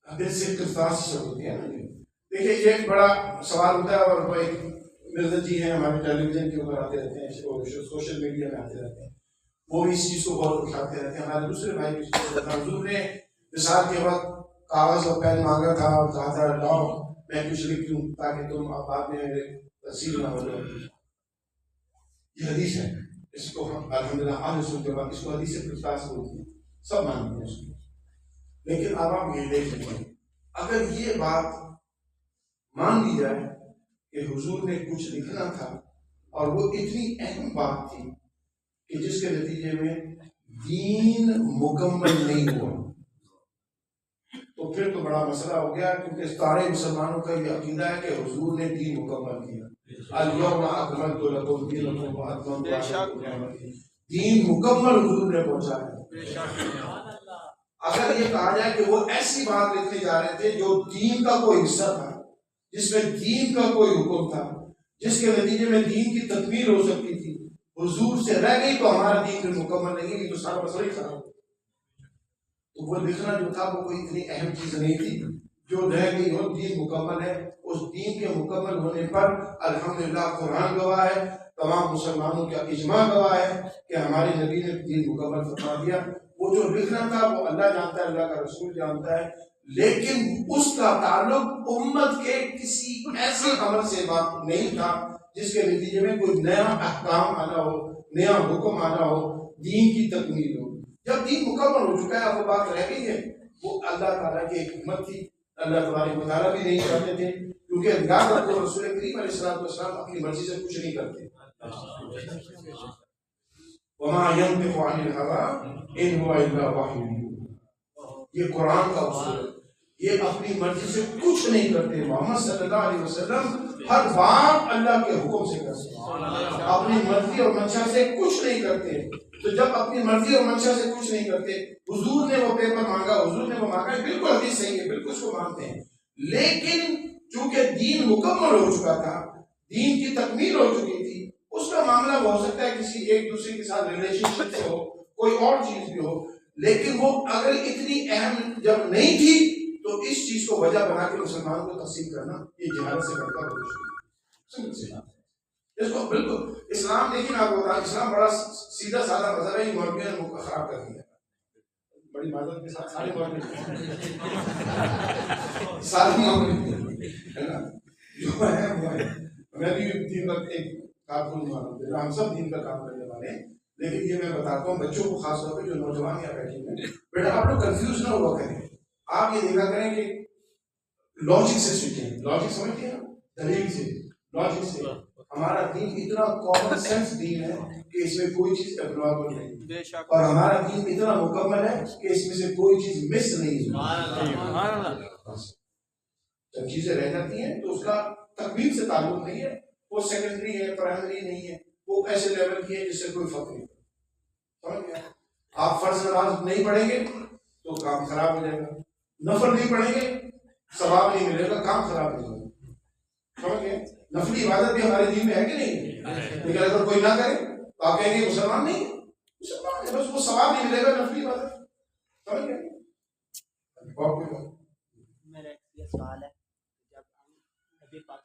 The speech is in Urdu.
دل سے قرطاس سے ہوتی ہے نا. دیکھیے یہ ایک بڑا سوال ہوتا ہے، اور بھائی مرزا جی ہیں ہمارے ٹیلی ویژن کے اوپر آتے رہتے ہیں، سوشل میڈیا میں آتے رہتے ہیں، وہ بھی اس چیز کو بہت اٹھاتے رہتے ہیں. ہمارے دوسرے بھائی بھی حضور نے مثال کے وقت کاغذ اور پین مانگا تھا اور کہا تھا لاؤ میں کچھ لکھ دوں تاکہ تم اب بعد میں میرے تفسیر نہ ہو جاؤ. یہ حدیث ہے، اس کو ہم الحمدللہ اہل سنت کے بعد اس کو حدیث قرطاس بولتے ہیں، سب مانتے ہیں اس کو. لیکن اب آپ یہ دیکھ لیں، اگر یہ بات مان لی جائے کہ حضور نے کچھ لکھنا تھا اور وہ اتنی اہم بات تھی کہ جس کے نتیجے میں دین مکمل نہیں ہوا، تو پھر تو بڑا مسئلہ ہو گیا، کیونکہ سارے مسلمانوں کا یہ عقیدہ ہے کہ حضور نے دین مکمل کیا. الیوم اکملت لکم دینکم واتممت علیکم نعمتی، دین مکمل حضور نے پہنچا ہے. اگر یہ کہا جائے کہ وہ ایسی بات لکھنے جا رہے تھے جو دین کا کوئی حصہ تھا، جس میں دین کا کوئی حکم تھا، جس کے نتیجے میں دین کی تکمیل ہو سکتی تھی، حضور سے رہ گئی تو ہمارا دین پھر مکمل نہیں ہوئی، تو سارا مسئلہ ہی خراب ہو. تو وہ لکھنا جو تھا وہ کوئی اتنی اہم چیز نہیں تھی جو رہ گئی ہو. دین مکمل ہے، اس دین کے مکمل ہونے پر الحمدللہ قرآن گواہ ہے، تمام مسلمانوں کا اجماع گواہ ہے کہ ہمارے نبی نے دین مکمل فرما دیا. وہ جو لکھنا تھا وہ اللہ جانتا ہے، اللہ کا رسول جانتا ہے، لیکن اس کا تعلق امت کے کسی ایسے عمل سے بات نہیں تھا جس کے نتیجے میں کوئی نیا احکام آنا ہو، نیا حکم آنا ہو، دین کی تکمیل ہو. جب دین مکمل ہو چکا ہے، وہ بات رہ گئی ہے، وہ اللہ تعالیٰ کی ایک حکمت تھی. اللہ تبارک و تعالیٰ بھی نہیں چاہتے تھے، کیونکہ یاد رکھو رسول کریم علیہ السلام اپنی مرضی سے کچھ نہیں کرتے. وما ينطق عن الهوى ان هو الا وحی یوحی. یہ قرآن کا اصول ہے، یہ اپنی مرضی سے کچھ نہیں کرتے. محمد صلی اللہ علیہ وسلم ہر بات اللہ کے حکم سے کرتے ہیں، اپنی مرضی اور منشا سے کچھ نہیں کرتے. تو جب اپنی مرضی اور منشا سے کچھ نہیں کرتے، حضور نے وہ پیپر مانگا، حضور نے وہ مانگا، بالکل حدیث صحیح ہے، بالکل اس کو مانتے ہیں. لیکن چونکہ دین مکمل ہو چکا تھا، دین کی تکمیل ہو چکی تھی، اس کا معاملہ ہو سکتا ہے کسی ایک دوسرے کے ساتھ ریلیشن شپ سے ہو، کوئی اور چیز بھی ہو، لیکن وہ اگر اتنی اہم جب نہیں تھی تو اس چیز کو وجہ بنا کے مسلمان کو تقسیم کرنا یہ جہالت سے بڑھ کر ہوتی ہے. اس کو بالکل اسلام دیکھیں آپ کو، اسلام بڑا سیدھا سادہ مذہب ہے. یہ مولویوں نے ملک خراب کر دیا، بڑی معذرت کے ساتھ سارے مولوی جو ہے وہ ہے. میں بھی دین کا ایک کارکن ہوں، ہم سب دین کا کام کرنے والے ہیں، لیکن یہ میں بتاتا ہوں بچوں کو خاص طور پہ جو نوجوان یہاں بیٹھے ہیں، بیٹا آپ لوگ کنفیوز نہ ہوا کریں. آپ یہ دیکھا کریں کہ لاجک سے سیکھیں. لاجک سمجھتے ہیں، دلیل سے، لاجک سے. ہمارا دین اتنا کامن سینس دین ہے کہ اس میں کوئی چیز ابنارمل نہیں، اور ہمارا دین اتنا مکمل ہے کہ اس میں سے کوئی چیز مس نہیں ہوتی. جب چیزیں رہ جاتی ہیں تو اس کا تکمیل سے تعلق نہیں ہے، وہ سیکنڈری ہے، پرائمری نہیں ہے، وہ ایسے لیول کی ہے جس سے کوئی فرق نہیں. سمجھ گیا؟ آپ فرض نماز نہیں پڑھیں گے تو کام خراب ہو جائے گا، نفل نہیں پڑھیں گے ثواب نہیں ملے گا، کام خراب ہو جائے گا. سمجھ گئے؟ نفلی عبادت بھی ہمارے دین میں ہے کہ نہیں؟ لیکن اگر کوئی نہ کرے تو آپ کہیں گے مسلمان نہیں ہے، مسلمان ہے، بس وہ ثواب نہیں ملے گا نفلی عبادت. سمجھ گئے؟ میرا ایک سوال ہے، جب نبی پاک